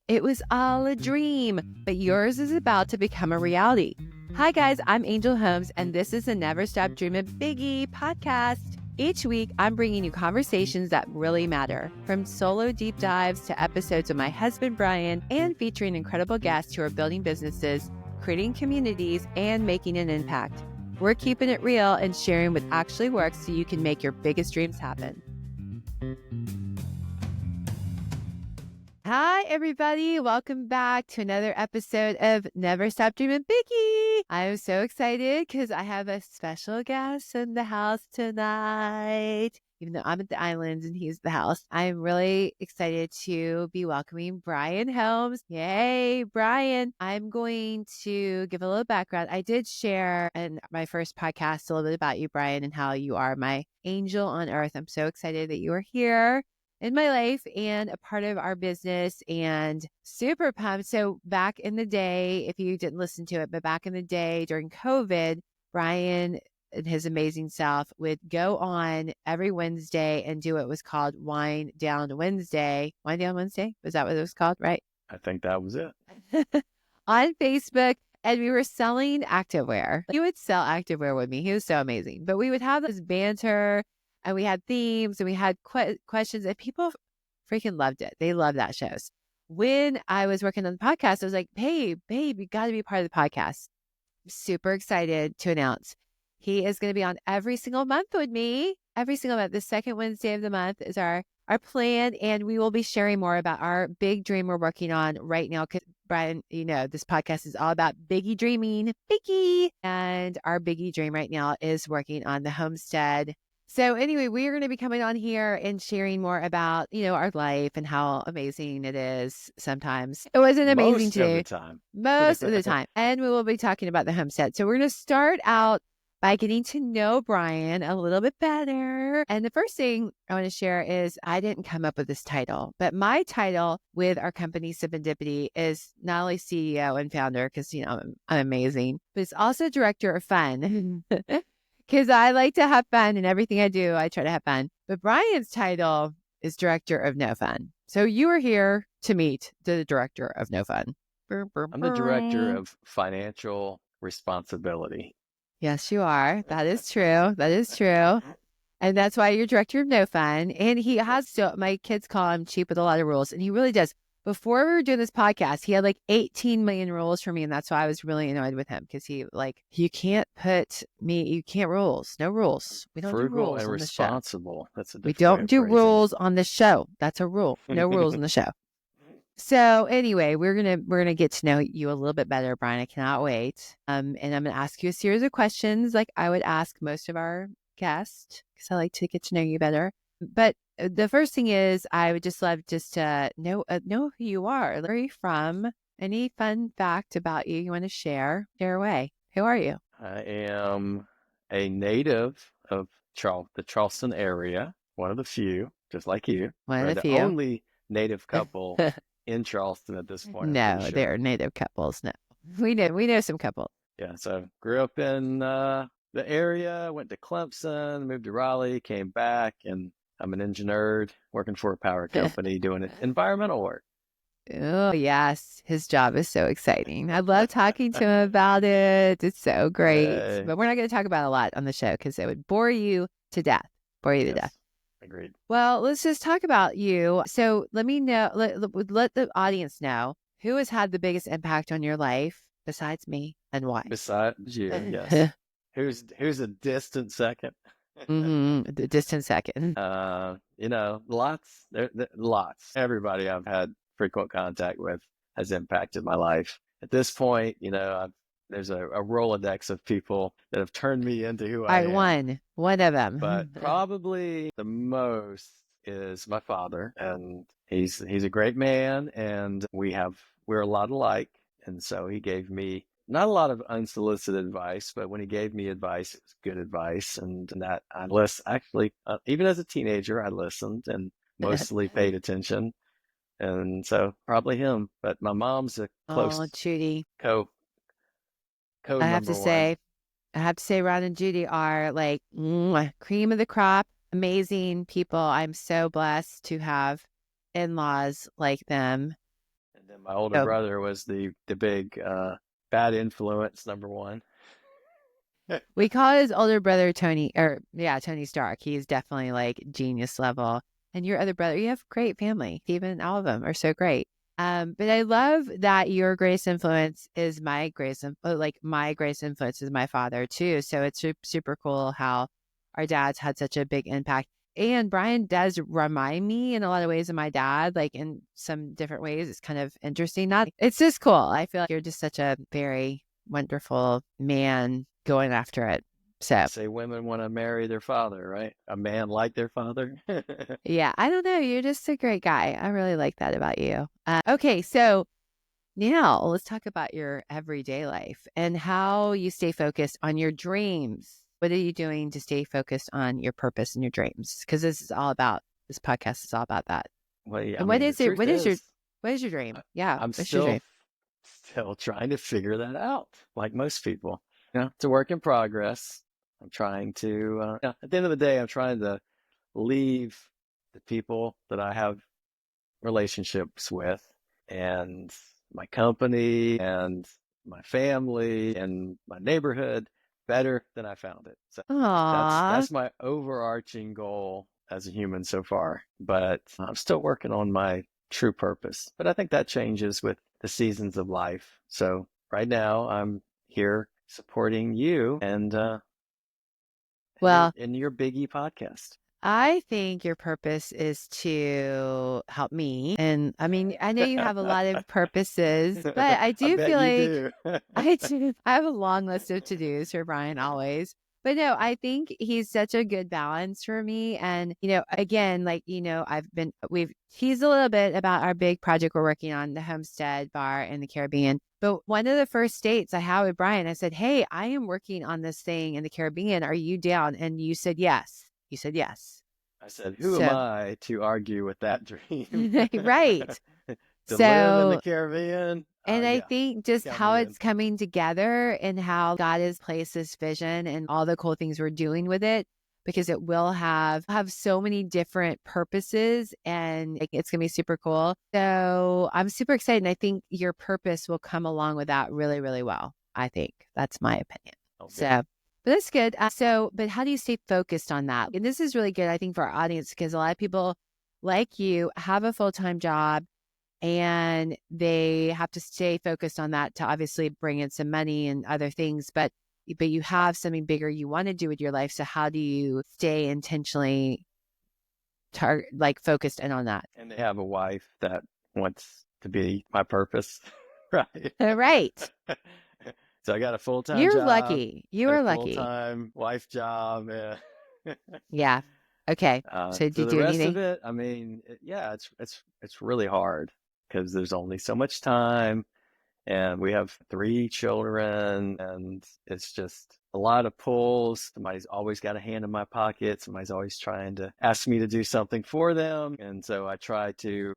It was all a dream, but yours is about to become a reality. Hi guys, I'm Angel Holmes, and this is the Never Stop Dreaming BIGGIE podcast. Each week, I'm bringing you conversations that really matter, from solo deep dives to episodes with my husband, Brian, and featuring incredible guests who are building businesses, creating communities, and making an impact. We're keeping it real and sharing what actually works so you can make your biggest dreams happen. Hi, everybody. Welcome back to another episode of Never Stop Dreaming BIGGIE. I'm so excited because I have a special guest in the house tonight. Even though I'm at the islands and he's the house, I'm really excited to be welcoming Brian Holmes. Yay, Brian. I'm going to give a little background. I did share in my first podcast a little bit about you, Brian, and how you are my angel on earth. I'm so excited that you are here in my life and a part of our business, and super pumped. So back in the day, if you didn't listen to it, but back in the day during COVID, Brian and his amazing self would go on every Wednesday and do what was called Wind Down Wednesday. Wind Down Wednesday? Was that what it was called, right? I think that was it. On Facebook. And we were selling activewear. He would sell activewear with me. He was so amazing. But we would have this banter, and we had themes, and we had questions, and people freaking loved it. They loved that shows. When I was working on the podcast, I was like, hey, babe, you got to be part of the podcast. I'm super excited to announce he is going to be on every single month with me. Every single month. The second Wednesday of the month is our plan, and we will be sharing more about our big dream we're working on right now. Because Brian, you know, this podcast is all about Biggie dreaming, Biggie. And our Biggie dream right now is working on the Homestead. So anyway, we are going to be coming on here and sharing more about, you know, our life and how amazing it is sometimes. It wasn't amazing today. Most of the time. And we will be talking about the Homestead. So we're going to start out by getting to know Brian a little bit better. And the first thing I want to share is I didn't come up with this title, but my title with our company, Serendipity, is not only CEO and founder, because, you know, I'm amazing, but it's also director of fun. Because I like to have fun, and everything I do, I try to have fun. But Brian's title is director of no fun. So you are here to meet the director of no fun. I'm the director of financial responsibility. Yes, you are. That is true. That is true. And that's why you're director of no fun. And he has to, my kids call him cheap with a lot of rules. And he really does. Before we were doing this podcast, he had like 18 million rules for me. And that's why I was really annoyed with him, because he you can't rules. No rules. We don't do rules and on responsible. The show. We don't do rules on the show. That's a rule. No rules on the show. So anyway, we're gonna get to know you a little bit better, Brian. I cannot wait. And I'm gonna ask you a series of questions like I would ask most of our guests, because I like to get to know you better. But the first thing is, I would just love to know who you are. Where are you from? Any fun fact about you want to share? Share away. Who are you? I am a native of the Charleston area, one of the few, just like you. One of the few. The only native couple in Charleston at this point. No, they're native couples. No, we know some couples. Yeah, so grew up in the area, went to Clemson, moved to Raleigh, came back, and I'm an engineer working for a power company doing environmental work. Oh, yes. His job is so exciting. I love talking to him about it. It's so great. But we're not going to talk about it a lot on the show because it would bore you to death. To death. Agreed. Well, let's just talk about you. So let me know, let the audience know who has had the biggest impact on your life besides me, and why. Besides you, yes. Who's a distant second? The distant second. You know, lots. Lots. Everybody I've had frequent contact with has impacted my life. At this point, you know, there's a Rolodex of people that have turned me into who I am. One of them. But probably the most is my father, and he's a great man, and we're a lot alike, and so he gave me not a lot of unsolicited advice, but when he gave me advice, it was good advice, and that I listened. Actually, even as a teenager, I listened and mostly paid attention, and so probably him. But my mom's a close Judy. I have to say, Ron and Judy are like cream of the crop, amazing people. I'm so blessed to have in-laws like them. And then My older So brother was the big bad influence, number one. we call his older brother Tony, or yeah, Tony Stark. He's definitely like genius level. And your other brother, you have great family. Even all of them are so great. But I love that your greatest influence is my greatest, like my greatest influence is my father too. So it's super cool how our dads had such a big impact. And Brian does remind me in a lot of ways of my dad, like in some different ways. It's kind of interesting. Not, it's just cool. I feel like you're just such a very wonderful man going after it. So Say women want to marry their father, right? A man like their father. yeah, I don't know. You're just a great guy. I really like that about you. Okay, so now let's talk about your everyday life and how you stay focused on your dreams. What are you doing to stay focused on your purpose and your dreams? Because this podcast is all about that. Well, yeah, I And what mean, the is it? truth is, What is your dream? Yeah, I'm what's your dream? still trying to figure that out, like most people. It's a work in progress. I'm trying to, at the end of the day, I'm trying to leave the people that I have relationships with and my company and my family and my neighborhood better than I found it. So Aw. that's my overarching goal as a human so far. But I'm still working on my true purpose. But I think that changes with the seasons of life. So right now I'm here supporting you and Well, in your Biggie podcast. I think your purpose is to help me. And I mean, I know you have a lot of purposes, but I I do bet feel you like do. I have a long list of to-dos for Brian always. But no, I think he's such a good balance for me. And, again, like, we've teased a little bit about our big project we're working on, the Homestead Bar in the Caribbean. But one of the first dates I had with Brian, I said, "Hey, I am working on this thing in the Caribbean. Are you down?" And you said yes. You said yes. I said, who am So, I to argue with that dream? right. To live in the So, Caribbean? and I Yeah, think just count how me in. it's coming together and how God has placed this vision and all the cool things we're doing with it, because it will have so many different purposes and like, it's going to be super cool. So I'm super excited. And I think your purpose will come along with that really, really well. I think that's my opinion. Oh, good. So, but that's good. But how do you stay focused on that? And this is really good, I think, for our audience, because a lot of people like you have a full-time job and they have to stay focused on that to obviously bring in some money and other things. But you have something bigger you want to do with your life. So how do you stay intentionally focused in on that? And they have a wife that wants to be my purpose, right? Right. So I got a full-time You're job lucky. You and a are lucky. full-time wife job. Yeah. Okay. So did So you the do rest of anything? it, I mean, yeah, it's really hard because there's only so much time, and we have three children, and it's just a lot of pulls. Somebody's always got a hand in my pocket. Somebody's always trying to ask me to do something for them, and so I try to,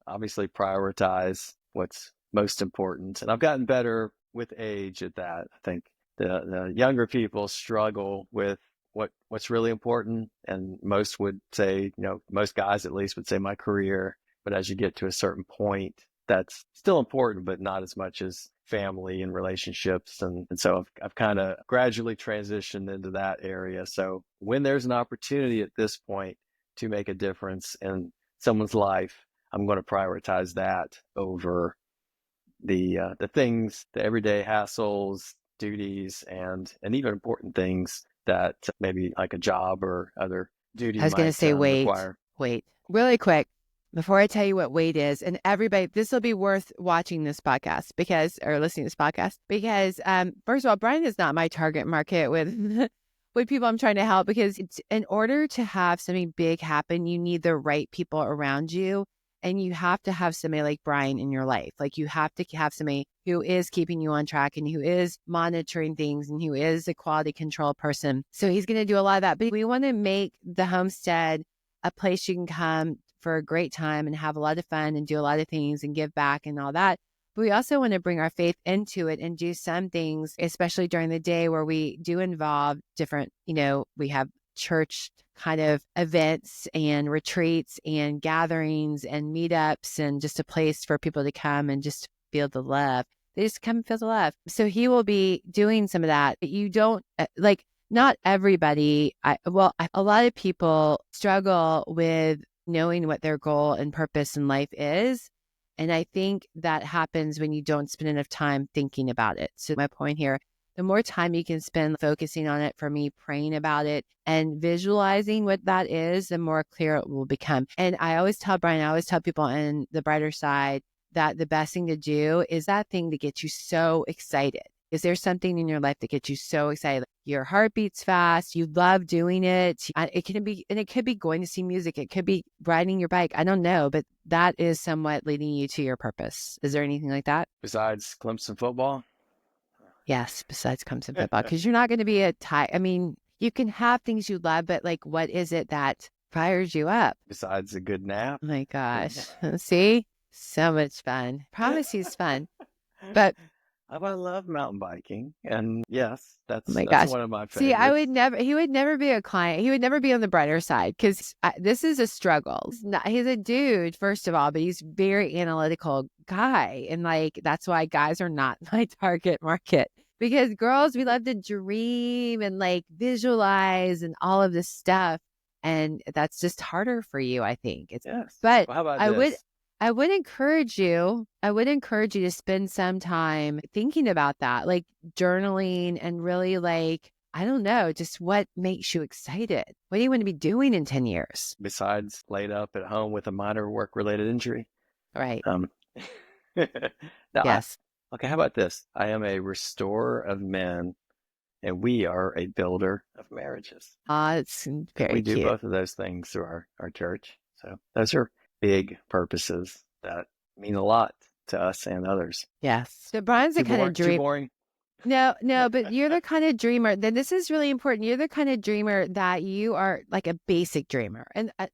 obviously prioritize what's most important. And I've gotten better with age at that. I think the younger people struggle with what's really important, and most would say, most guys at least would say my career. But as you get to a certain point, that's still important, but not as much as family and relationships. And so I've kind of gradually transitioned into that area. So when there's an opportunity at this point to make a difference in someone's life, I'm going to prioritize that over the things, the everyday hassles, duties, and even important things that maybe like a job or other I duty was going to might say, require. wait, really quick. Before I tell you what weight is, and everybody, this will be worth watching this podcast or listening to this podcast, because first of all, Brian is not my target market with with people I'm trying to help, because it's, in order to have something big happen, you need the right people around you, and you have to have somebody like Brian in your life. Like you have to have somebody who is keeping you on track and who is monitoring things and who is a quality control person. So he's going to do a lot of that. But we want to make the homestead a place you can come for a great time and have a lot of fun and do a lot of things and give back and all that. But we also want to bring our faith into it and do some things, especially during the day, where we do involve different, we have church kind of events and retreats and gatherings and meetups and just a place for people to come and just feel the love. They just come and feel the love. So he will be doing some of that. But you don't like, not everybody. A lot of people struggle with knowing what their goal and purpose in life is. And I think that happens when you don't spend enough time thinking about it. So my point here, the more time you can spend focusing on it, for me, praying about it and visualizing what that is, the more clear it will become. And I always tell Brian, I always tell people on the brighter side that the best thing to do is that thing that gets you so excited. Is there something in your life that gets you so excited? Your heart beats fast. You love doing it. It could be going to see music. It could be riding your bike. I don't know, but that is somewhat leading you to your purpose. Is there anything like that? Besides Clemson football? Yes, besides Clemson football, because you're not going to be I mean, you can have things you love, but like, what is it that fires you up? Besides a good nap? Oh my gosh. See? So much fun. Promise he's fun. But I love mountain biking. And yes, oh that's my gosh. one of my See, favorites. he would never be a client. He would never be on the brighter side because this is a struggle. He's a dude, first of all, but he's very analytical guy. And like, that's why guys are not my target market, because girls, we love to dream and like visualize and all of this stuff. And that's just harder for you, I think. Yes. But Well, how about I would, this? I would encourage you to spend some time thinking about that, like journaling and really like, I don't know, just what makes you excited? What do you want to be doing in 10 years? Besides laid up at home with a minor work-related injury. Right. Um, now, Yes. okay, how about this? I am a restorer of men, and we are a builder of marriages. It's very We do cute. both of those things through our church. So those are big purposes that mean a lot to us and others. Yes. So Brian's the kind of Too dream. boring? No, but you're the kind of dreamer. Then this is really important. You're the kind of dreamer that you are like a basic dreamer, and I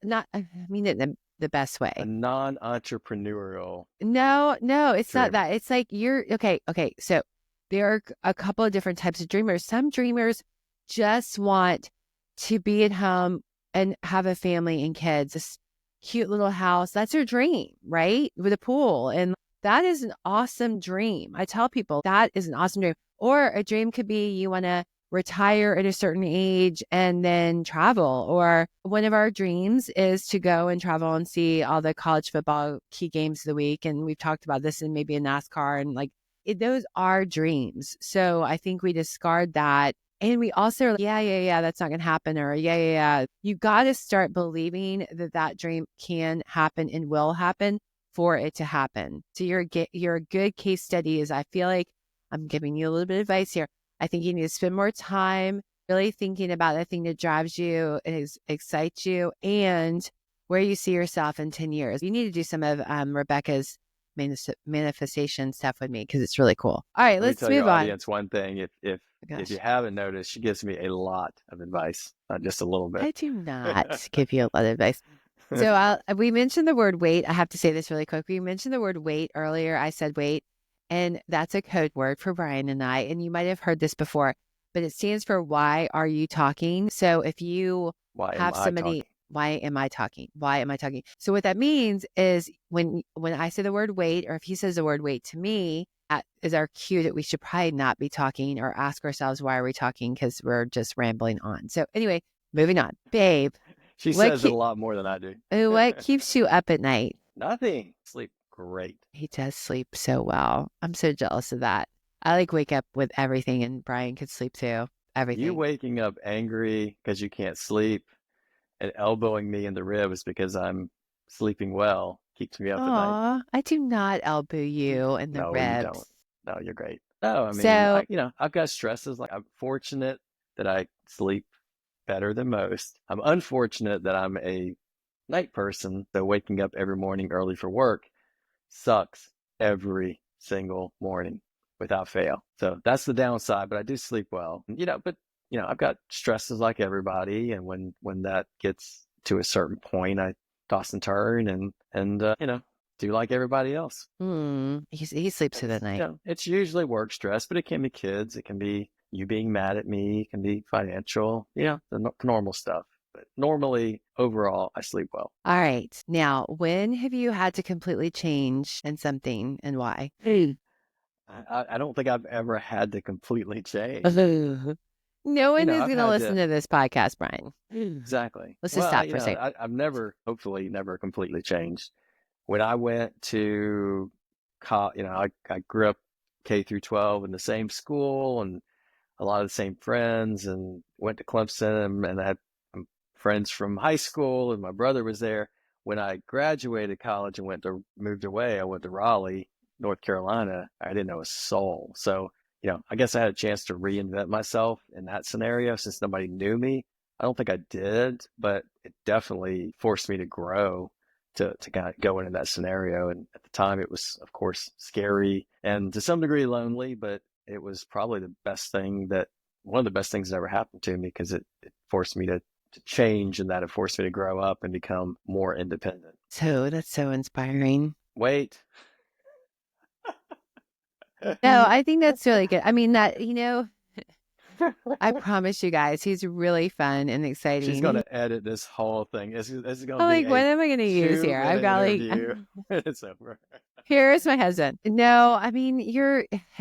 mean it in the best way. A non-entrepreneurial. No, it's not dreamer. that. It's like you're okay. So there are a couple of different types of dreamers. Some dreamers just want to be at home and have a family and kids, this cute little house. That's their dream, right? With a pool. And that is an awesome dream. I tell people that is an awesome dream. Or a dream could be you want to retire at a certain age and then travel. Or one of our dreams is to go and travel and see all the college football key games of the week. And we've talked about this in maybe a NASCAR and like those are dreams. So I think we discard that. And we also are like, yeah, that's not going to happen. Or yeah. You got to start believing that dream can happen and will happen for it to happen. So you're a good case study. Is I feel like I'm giving you a little bit of advice here. I think you need to spend more time really thinking about the thing that drives you and excites you and where you see yourself in 10 years. You need to do some of Rebecca's manifestation stuff with me because it's really cool. All right, let's Let me tell move your on. audience one thing. If you haven't noticed, she gives me a lot of advice, not just a little bit. I do not give you a lot of advice. So we mentioned the word wait. I have to say this really quick. We mentioned the word wait earlier. I said wait, and that's a code word for Brian and I. And you might have heard this before, but it stands for why are you talking? So if you have somebody, why am I talking? Why am I talking? So what that means is when I say the word wait, or if he says the word wait to me, is our cue that we should probably not be talking or ask ourselves, why are we talking? Because we're just rambling on. So anyway, moving on. Babe. She says it a lot more than I do. What keeps you up at night? Nothing. Sleep great. He does sleep so well. I'm so jealous of that. I like wake up with everything, and Brian could sleep too. Everything. You waking up angry because you can't sleep and elbowing me in the ribs because I'm sleeping well keeps me up at night. I do not elbow you in the No, ribs. you don't. No, you're great. No, I mean, I've got stresses. Like I'm fortunate that I sleep better than most. I'm unfortunate that I'm a night person. So waking up every morning early for work sucks every single morning without fail. So that's the downside, but I do sleep well. But I've got stresses like everybody. And when that gets to a certain point, I toss and turn and do like everybody else. He sleeps through the night. It's usually work stress, but it can be kids. It can be, you being mad at me, it can be financial, the normal stuff. But normally, overall, I sleep well. All right. Now, when have you had to completely change in something and why? I don't think I've ever had to completely change. No one is I've going to had listen to, to this podcast, Brian. exactly. Let's just Well, stop for a second. I've never, hopefully, never completely changed. When I went to, I grew up K through 12 in the same school and a lot of the same friends, and went to Clemson, and I had friends from high school, and my brother was there. When I graduated college and moved away, I went to Raleigh, North Carolina. I didn't know a soul. So, I guess I had a chance to reinvent myself in that scenario since nobody knew me. I don't think I did, but it definitely forced me to grow to kind of go into that scenario. And at the time, it was, of course, scary and to some degree lonely, but it was probably one of the best things that ever happened to me, because it forced me to change, and that it forced me to grow up and become more independent. So that's so inspiring. Wait. No, I think that's really good. I mean, I promise you guys, he's really fun and exciting. She's going to edit this whole thing. This is going I'm to like, be what am I going to use here? I've got interview. It's over. Here's my husband. No, I mean,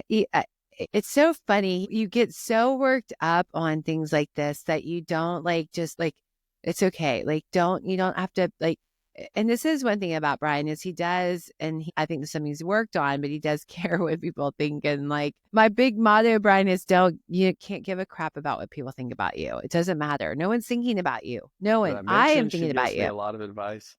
it's so funny. You get so worked up on things like this that you don't it's okay. You don't have to and this is one thing about Brian is he does, and I think this is something he's worked on, but he does care what people think. And my big motto, Brian, is you can't give a crap about what people think about you. It doesn't matter. No one's thinking about you. No one. I am thinking about you. A lot of advice.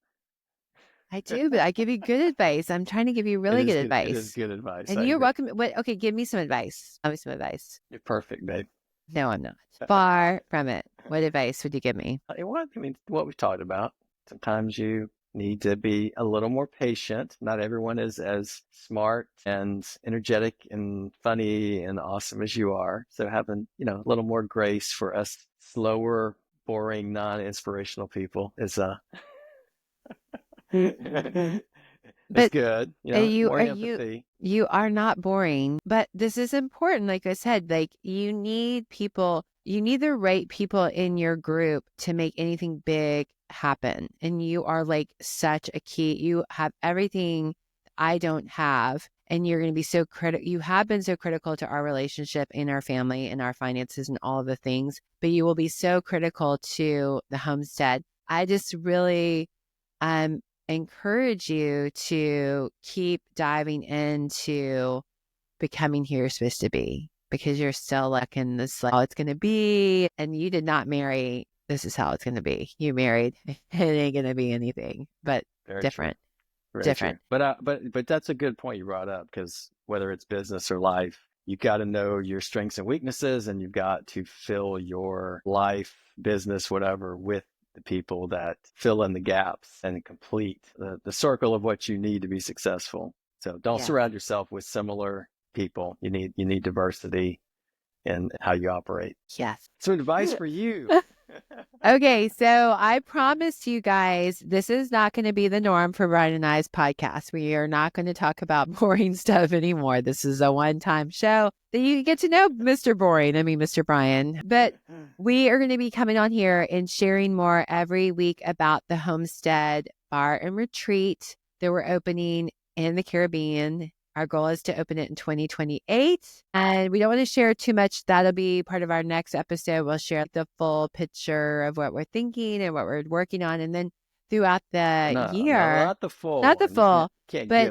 I do, but I give you good advice. I'm trying to give you really good advice. It is good advice. And you're welcome. Okay, give me some advice. Give me some advice. You're perfect, babe. No, I'm not. Far from it. What advice would you give me? What we talked about. Sometimes you need to be a little more patient. Not everyone is as smart and energetic and funny and awesome as you are. So having, a little more grace for us slower, boring, non-inspirational people is it's good. More empathy. You are not boring, but this is important. Like I said, you need the right people in your group to make anything big happen. And you are such a key. You have everything I don't have. And you're going to be so critical. You have been so critical to our relationship and our family and our finances and all of the things, but you will be so critical to the homestead. I just really, encourage you to keep diving into becoming who you're supposed to be, because you're still in this how it's going to be, and you did not marry. This is how it's going to be. You married. It ain't going to be anything but Very different. Different. True. But that's a good point you brought up, because whether it's business or life, you've got to know your strengths and weaknesses, and you've got to fill your life, business, whatever, with the people that fill in the gaps and complete the circle of what you need to be successful. So don't surround yourself with similar people. You need diversity in how you operate. Yes. Some advice for you. Okay, so I promise you guys, this is not going to be the norm for Brian and I's podcast. We are not going to talk about boring stuff anymore. This is a one-time show that you get to know Mr. Brian. But we are going to be coming on here and sharing more every week about the Homestead Bar and Retreat that we're opening in the Caribbean. Our goal is to open it in 2028, and we don't want to share too much. That'll be part of our next episode. We'll share the full picture of what we're thinking and what we're working on. And then throughout the year, not the full, but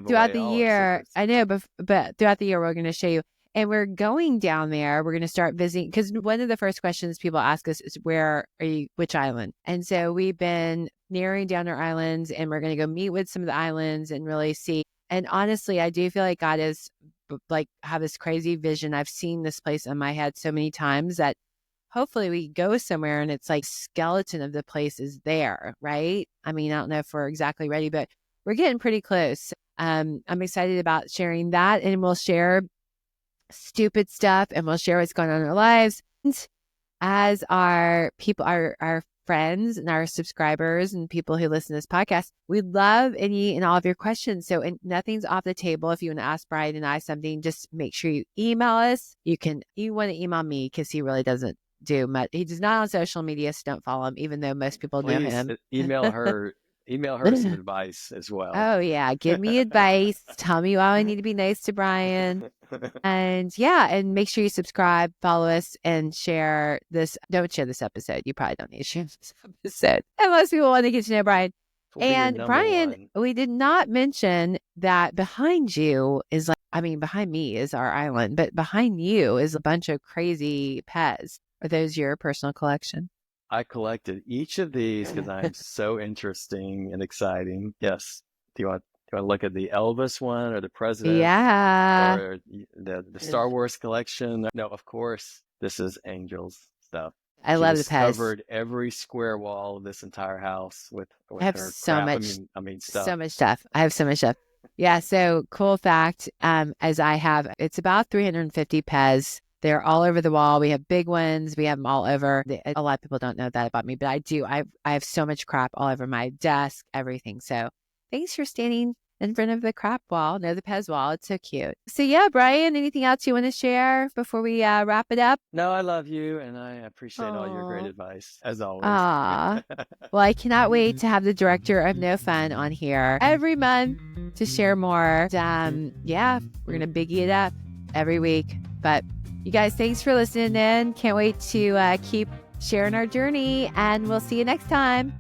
throughout the year, I know, but throughout the year, we're going to show you. And we're going down there. We're going to start visiting, because one of the first questions people ask us is, which island? And so we've been narrowing down our islands, and we're going to go meet with some of the islands and really see. And honestly, I do feel like God is have this crazy vision. I've seen this place in my head so many times that hopefully we go somewhere and it's skeleton of the place is there, right? I mean, I don't know if we're exactly ready, but we're getting pretty close. I'm excited about sharing that, and we'll share stupid stuff, and we'll share what's going on in our lives as our people, our friends and our subscribers and people who listen to this podcast. We love any and all of your questions. So nothing's off the table. If you want to ask Brian and I something, just make sure you email us. You want to email me because he really doesn't do much. He's not on social media, so don't follow him, even though most people know Please him. email her some advice as well. Oh, yeah. Give me advice. Tell me why I need to be nice to Brian. And make sure you subscribe, follow us, and share this. Don't share this episode. You probably don't need to share this episode unless people want to get to know Brian. And Brian, we did not mention that behind you is behind me is our island, but behind you is a bunch of crazy pets. Are those your personal collection? I collected each of these because I'm so interesting and exciting. Yes. Do you want to look at the Elvis one or the President? Yeah. Or the Star Wars collection? No, of course, this is Angel's stuff. I love the pets. Covered every square wall of this entire house with I have her so crap. much. Stuff. So much stuff. I have so much stuff. Yeah. So cool fact, it's about 350 pets. They're all over the wall. We have big ones. We have them all over. A lot of people don't know that about me, but I do. I have so much crap all over my desk, everything. So thanks for standing in front of the crap wall. No, the Pez wall. It's so cute. So yeah, Brian, anything else you want to share before we wrap it up? No, I love you, and I appreciate all your great advice, as always. Well, I cannot wait to have the director of No Fun on here every month to share more. And, we're going to biggie it up every week. But you guys, thanks for listening in. Can't wait to keep sharing our journey, and we'll see you next time.